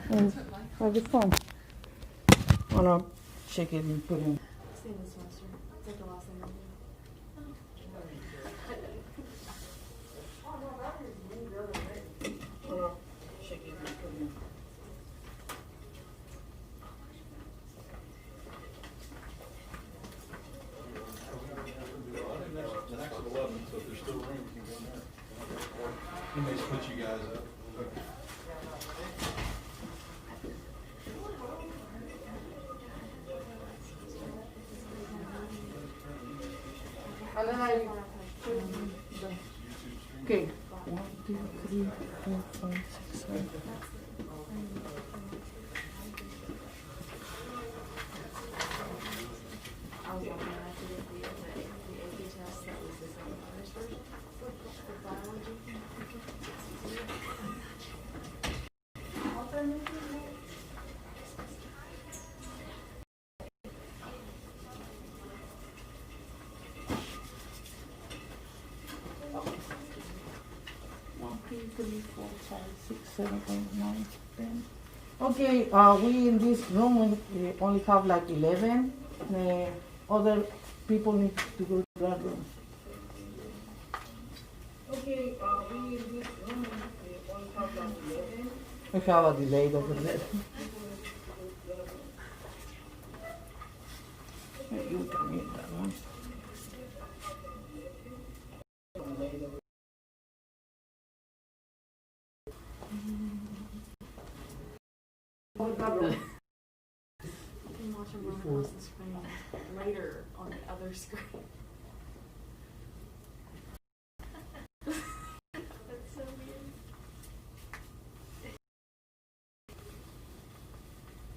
And have it fun. Wanna shake it and put in. Stay in the semester. It's like the last thing I do. Shake it and put in. The next 11, so if there's still room, you can go in there. He may split you guys up. And then I okay. 1, 2, 3, 4, 5, 6, 7. I was walking around to get the AP test that was this on honors first for biology. One, 2, 3, 4, 5, 6, 7, 8, 9, 10. Okay, we in this room we only have like 11. Other people need to go to that room. Okay, we in this room we only have like 11. We have a delay over there. You can mute that one. You can watch them run across the screen later on the other screen. That's so weird.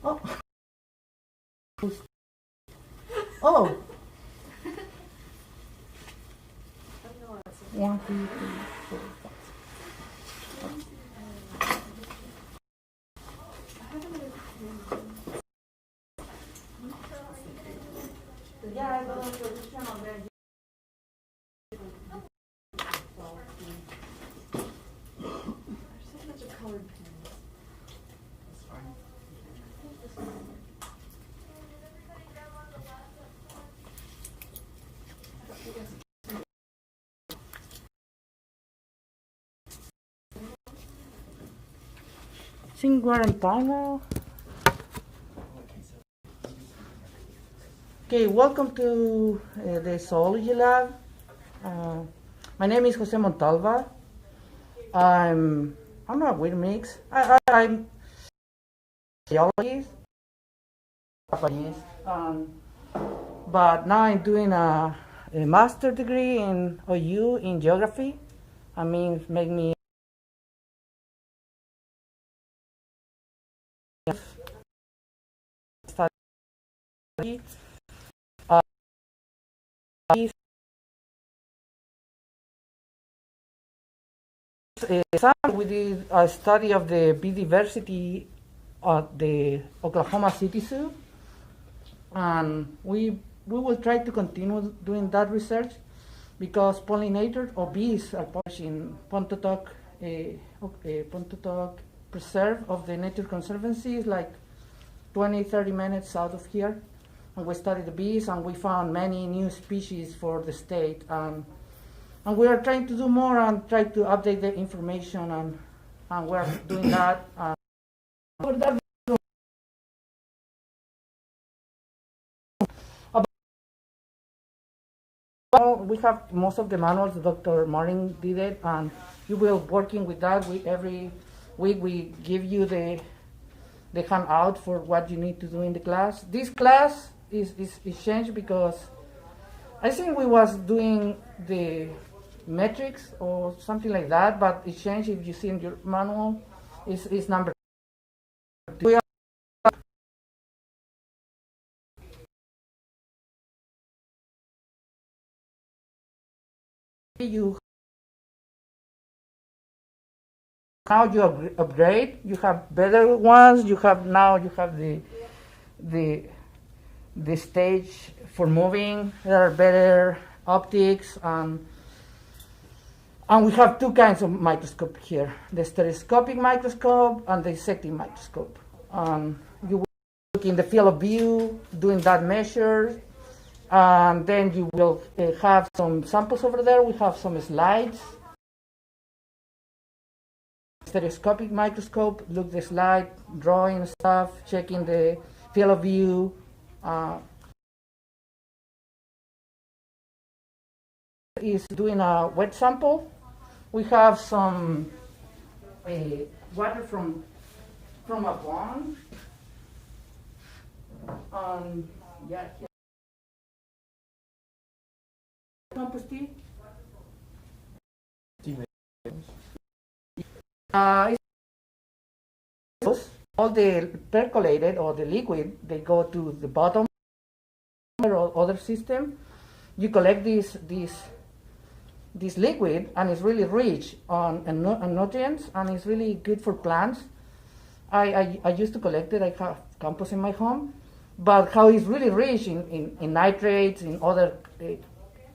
Oh. Oh. I don't know why that's so 1, 2, 3, 4, 5. Yeah, I don't know the channel there. There's so much of colored pens. I think we're on time now. Okay, welcome to the zoology lab. My name is Jose Montalva. I'm a weird mix. I'm a geologist, Japanese, but now I'm doing a master degree in OU in geography. I mean, make me study. We did a study of the bee diversity at the Oklahoma City Zoo, and we will try to continue doing that research because pollinators or bees are published in Pontotoc Preserve of the Nature Conservancy, is like 20-30 minutes out of here, and we studied the bees and we found many new species for the state. And we are trying to do more and try to update the information, and we're doing that. For that, we have most of the manuals. Dr. Martin did it, and you will working with that. Every week we give you the handout for what you need to do in the class. This class is changed because I think we was doing the metrics or something like that, but it changed. If you see in your manual, is number 2. Now you upgrade. You have better ones. You have the stage for moving. There are better optics, and And we have two kinds of microscope here, the stereoscopic microscope and the dissecting microscope. You will look in the field of view, doing that measure, and then you will have some samples over there. We have some slides. Stereoscopic microscope, look the slide, drawing stuff, checking the field of view. Is doing a wet sample. We have some water from a pond. Yeah. Composting. All the percolated or the liquid, they go to the bottom or other system. You collect this liquid, and it's really rich on nutrients, and it's really good for plants. I used to collect it. I have compost in my home, but how it's really rich in nitrates, in other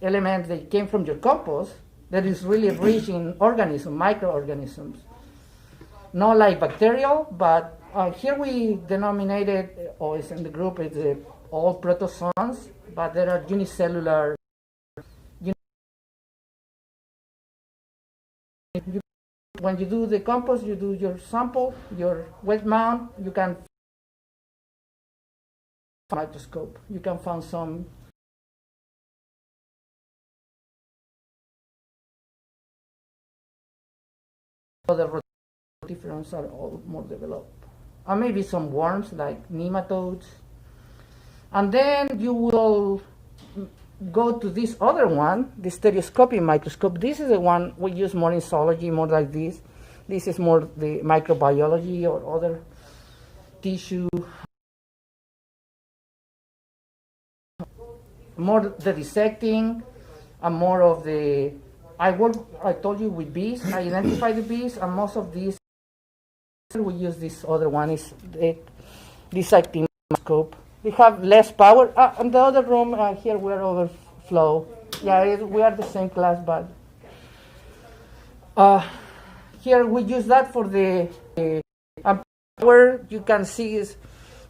elements that came from your compost, that is really rich in organisms, microorganisms. Not like bacterial, but here we denominated, or it's in the group, it's all protozoans, but there are unicellular. When you do the compost, you do your sample, your wet mount, you can microscope. You can find some other difference are all more developed. And maybe some worms like nematodes. And then you will go to this other one, the stereoscopic microscope. This is the one we use more in zoology, more like this. This is more the microbiology or other tissue. More the dissecting and more of the, I told you with bees, I identify the bees, and most of these, we use this other one, is the dissecting microscope. We have less power. In the other room, here we're overflow. Yeah, we are the same class, but here we use that for the power. You can see is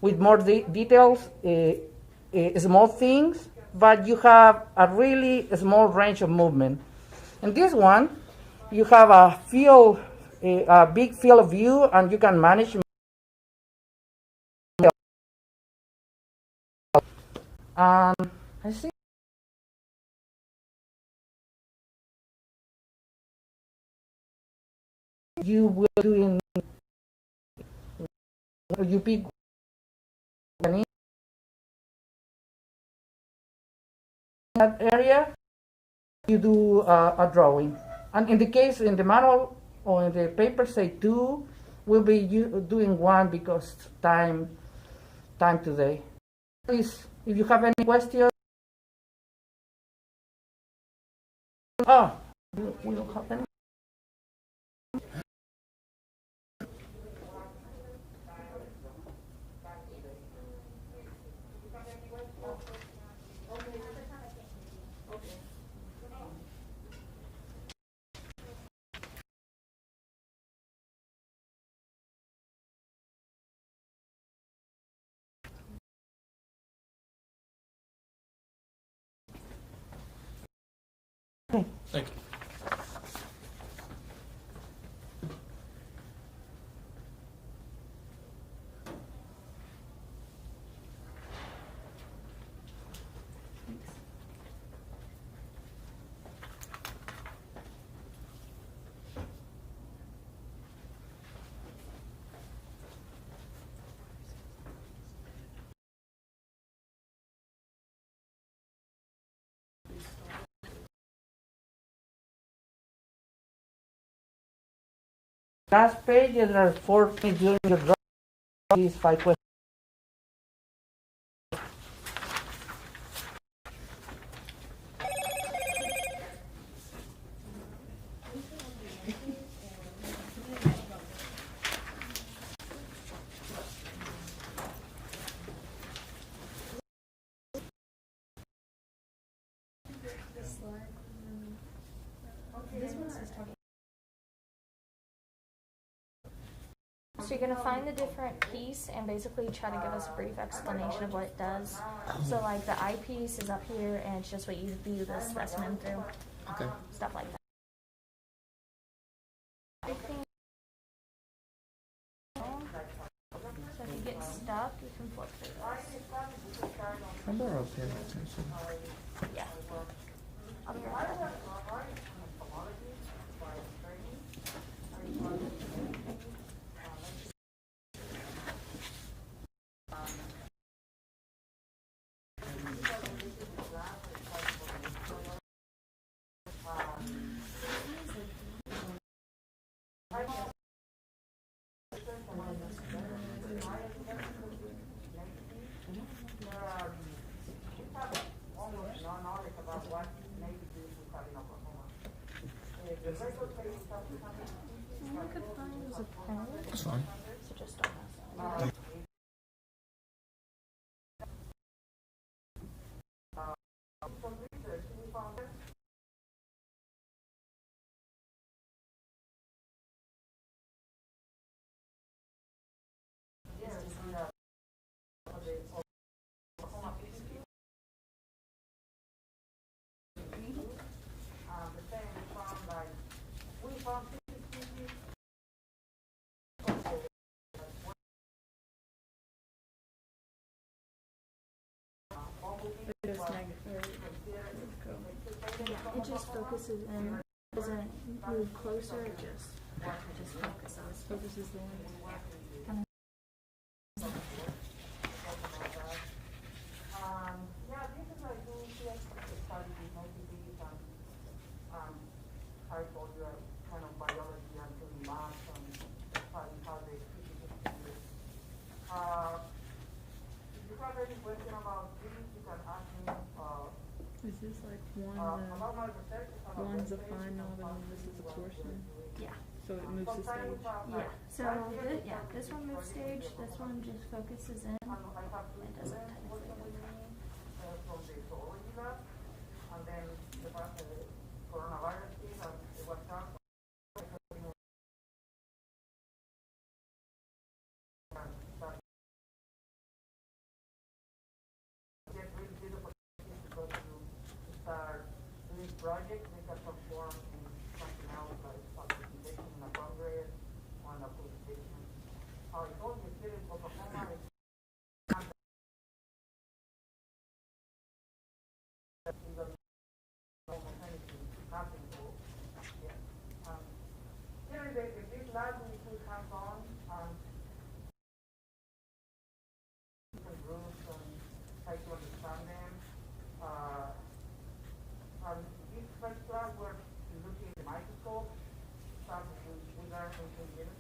with more details, small things, but you have a really small range of movement. In this one, you have a big field of view, and you can manage. I think you will do in you pick that area, you do a drawing. And in the case, in the manual or in the paper, say 2, we'll be doing 1 because time today. Please, if you have any questions. We don't have any. Thank you. Last page, there are 4 things during your drawing. These 5 questions. This one says So you're gonna find the different piece and basically try to give us a brief explanation of what it does. So like the eyepiece is up here and it's just what you view the specimen through. Okay. Stuff like that. I think so if you get stuck, you can flip through this. How about I'll pay attention? Yeah. I'll be right back. All I could find was a pen, That's fine. so just don't mess with it. Yeah, it just focuses in. Doesn't move closer. It just focuses. Focuses the lens. Kind of. Yeah, this is like doing study with multi-bees and I told you kind of biology and doing math and studying how they species distinguish. If you have any question about this, you can ask me. Is this like About my research, one's a final and this is a portion? Yeah. So it moves the stage. Yeah. So this one moves stage. This one just focuses in. It doesn't technically move. From the zoology lab, and then the coronavirus case, and it was done. Get really good opportunities because you start doing projects that can transform in something else like participation in a congress or in a publication. I told you, here in Oklahoma, here in this lab we put hands-on different groups and try to understand them. And this first class we're looking at the microscope, start we learn in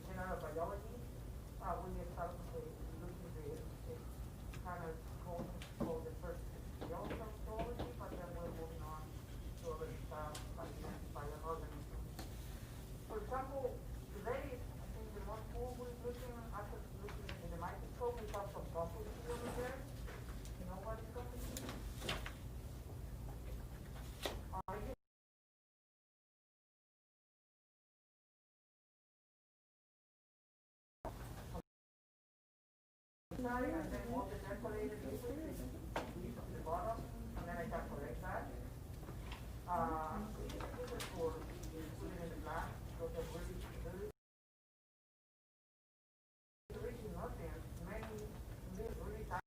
general biology. We start looking at the kind of called the first field of zoology, but then we're moving on to other stuff like identifying organisms. For example, today I think the most cool we're looking after looking in the microscope, we have some composites over there. You know what is composite? And then all the decorated liquids to the bottom, and then I can collect that. This is for putting in the glass, because they're really rich in nutrients. Many live really tiny.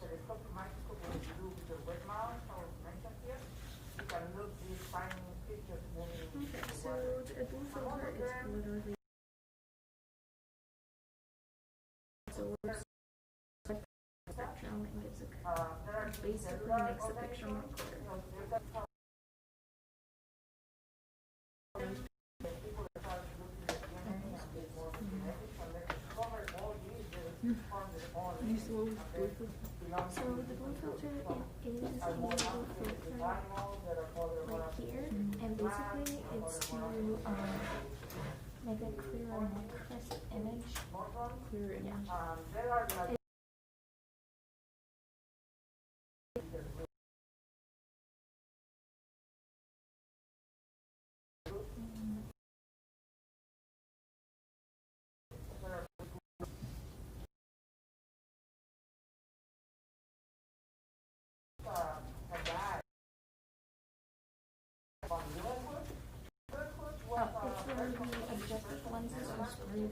Telescopic microscope, what you do with the wet mount, or mentioned here, you can look these tiny creatures moving in Okay, the so water. the blue filter is literally absorbs spectrum and gives basically makes the picture more clear. You slow with blue filter. So the blue filter it is a blue filter right here, and basically it's to make a clearer, more crisp image. Clear image. Yeah. screwed in.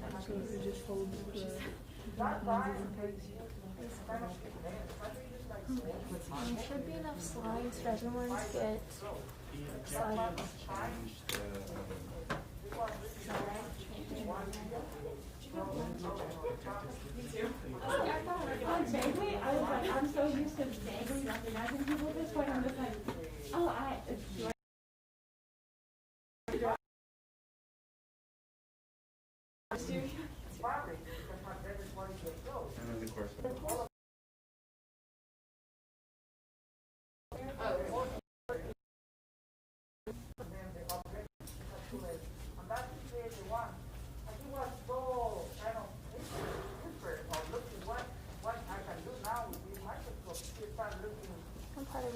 But So if you just fold the lenses in place. there should be enough slides for everyone to get slide. I was like, I'm so used to vaguely recognizing people at this point. I'm just like, oh, do I And then the course. I'm part of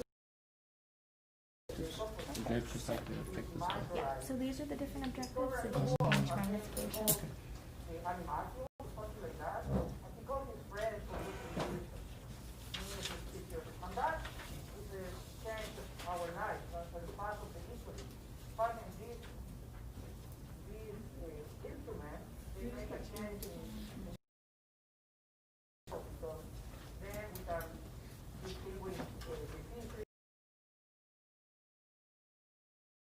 They're just like the thickness stuff. Yeah, so these are the different objectives, so just change magnification.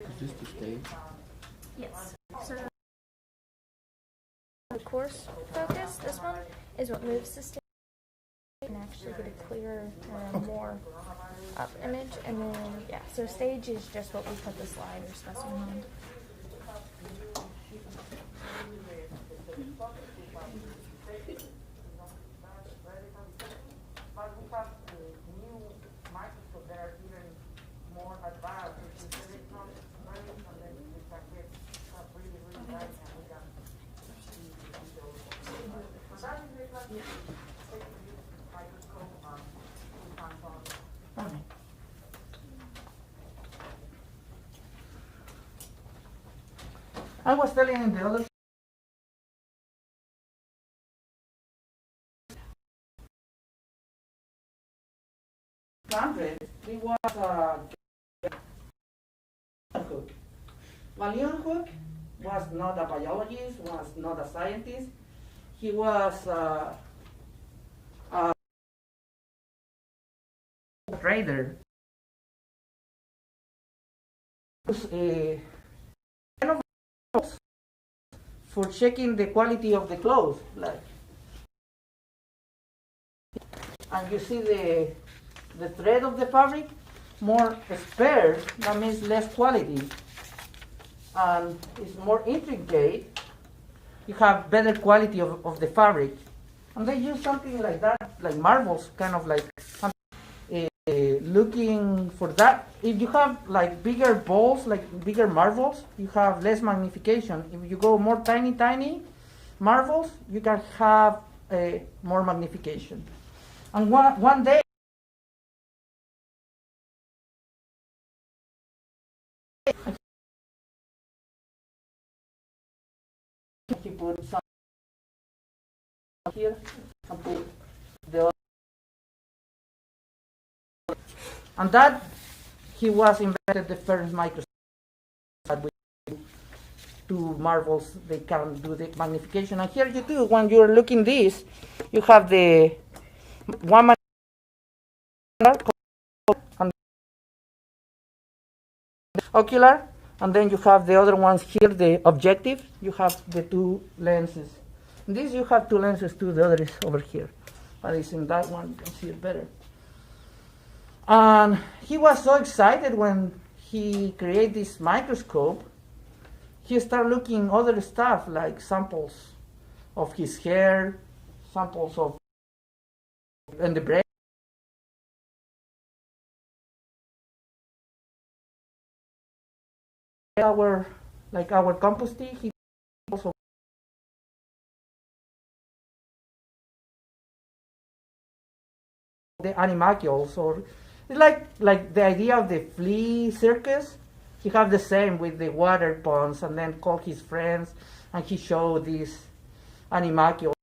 Is this the stage? Yes. So the course focus, this one, is what moves the stage and actually get a clearer, more up image. And then, yeah, so stage is just what we put the slide or specimen on. I was telling in the other conference, he was Hook. Well, Leon Hook was not a biologist, was not a scientist. He was a trader. Kind of for checking the quality of the clothes, like, and you see the thread of the fabric more spare, that means less quality, and it's more intricate, you have better quality of the fabric. And they use something like that, like marbles, kind of like looking for that. If you have like bigger balls, like bigger marbles, you have less magnification. If you go more tiny marbles, you can have more magnification. And one day, he put some here and put the other. And that he was invented the first microscope that with two marbles they can do the magnification. And here you do, when you're looking this, you have the one and ocular, and then you have the other ones here, the objective. You have the two lenses. In this you have two lenses too, the other is over here. But it's in that one, you can see it better. And he was so excited when he created this microscope. He started looking other stuff, like samples of his hair, samples of and the brain. Our composting, he also the animalcules, or it's like the idea of the flea circus. He have the same with the water ponds, and then call his friends, and he showed these animalcules.